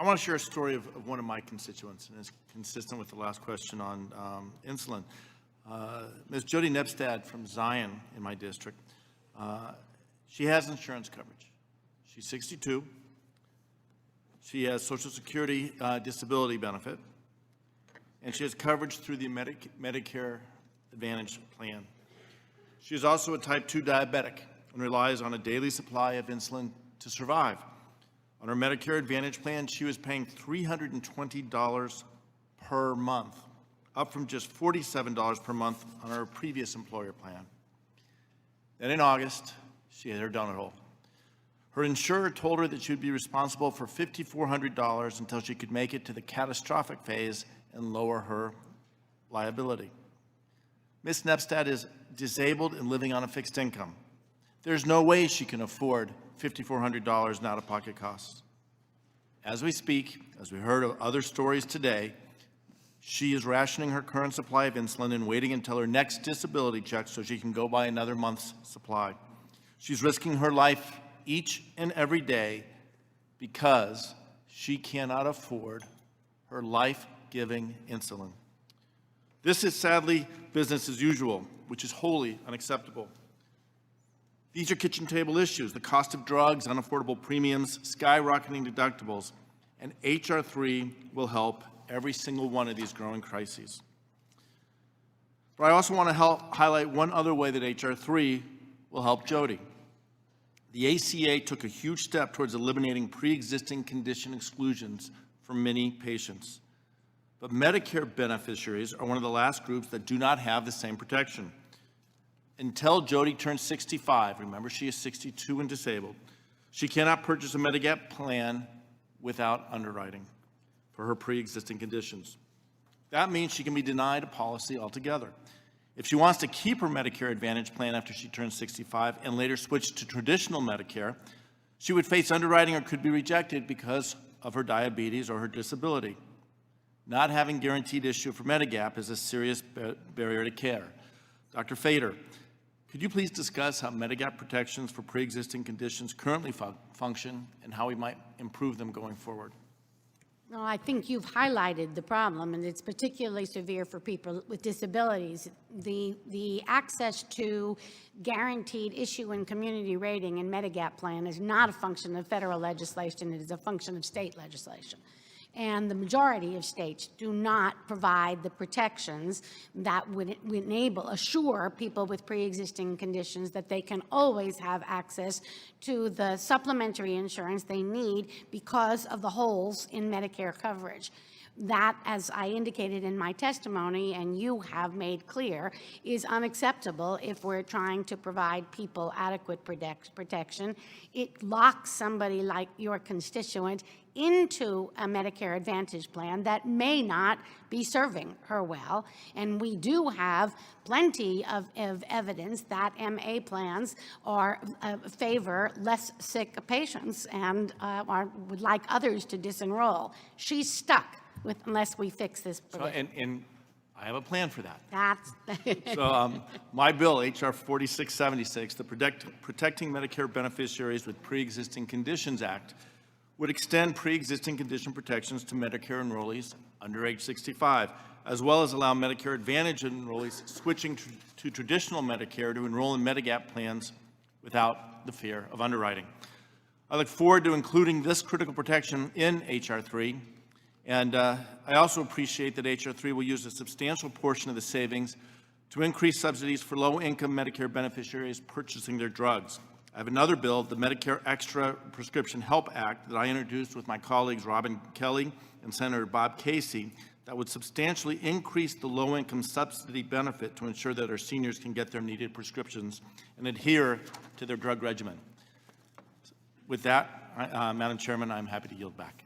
I want to share a story of one of my constituents, and it's consistent with the last question on insulin. Ms. Jody Nepstad from Zion in my district, she has insurance coverage. She's 62. She has Social Security disability benefit, and she has coverage through the Medicare Advantage plan. She is also a type 2 diabetic and relies on a daily supply of insulin to survive. On her Medicare Advantage plan, she was paying $320 per month, up from just $47 per month on her previous employer plan. Then in August, she had her donut hole. Her insurer told her that she would be responsible for $5,400 until she could make it to the catastrophic phase and lower her liability. Ms. Nepstad is disabled and living on a fixed income. There's no way she can afford $5,400 in out-of-pocket costs. As we speak, as we heard of other stories today, she is rationing her current supply of insulin and waiting until her next disability check so she can go buy another month's supply. She's risking her life each and every day because she cannot afford her life-giving insulin. This is sadly business as usual, which is wholly unacceptable. These are kitchen table issues: the cost of drugs, unaffordable premiums, skyrocketing deductibles, and H.R. 3 will help every single one of these growing crises. But I also want to highlight one other way that H.R. 3 will help Jody. The ACA took a huge step towards eliminating pre-existing condition exclusions for many patients. But Medicare beneficiaries are one of the last groups that do not have the same protection. Until Jody turns 65, remember she is 62 and disabled, she cannot purchase a Medigap plan without underwriting for her pre-existing conditions. That means she can be denied a policy altogether. If she wants to keep her Medicare Advantage plan after she turns 65 and later switch to traditional Medicare, she would face underwriting or could be rejected because of her diabetes or her disability. Not having guaranteed issue for Medigap is a serious barrier to care. Dr. Fader, could you please discuss how Medigap protections for pre-existing conditions currently function and how we might improve them going forward? Well, I think you've highlighted the problem, and it's particularly severe for people with disabilities. The access to guaranteed issue and community rating in Medigap plan is not a function of federal legislation, it is a function of state legislation. And the majority of states do not provide the protections that would assure people with pre-existing conditions that they can always have access to the supplementary insurance they need because of the holes in Medicare coverage. That, as I indicated in my testimony, and you have made clear, is unacceptable if we're trying to provide people adequate protection. It locks somebody like your constituent into a Medicare Advantage plan that may not be serving her well. And we do have plenty of evidence that MA plans favor less sick patients and would like others to disenroll. She's stuck unless we fix this provision. And I have a plan for that. That's So my bill, H.R. 4676, the Protecting Medicare Beneficiaries with Pre-Existing Conditions Act, would extend pre-existing condition protections to Medicare enrollees under age 65, as well as allow Medicare Advantage enrollees switching to traditional Medicare to enroll in Medigap plans without the fear of underwriting. I look forward to including this critical protection in H.R. 3, and I also appreciate that H.R. 3 will use a substantial portion of the savings to increase subsidies for low-income Medicare beneficiaries purchasing their drugs. I have another bill, the Medicare Extra Prescription Help Act, that I introduced with my colleagues Robin Kelly and Senator Bob Casey, that would substantially increase the low-income subsidy benefit to ensure that our seniors can get their needed prescriptions and adhere to their drug regimen. With that, Madam Chairman, I'm happy to yield back.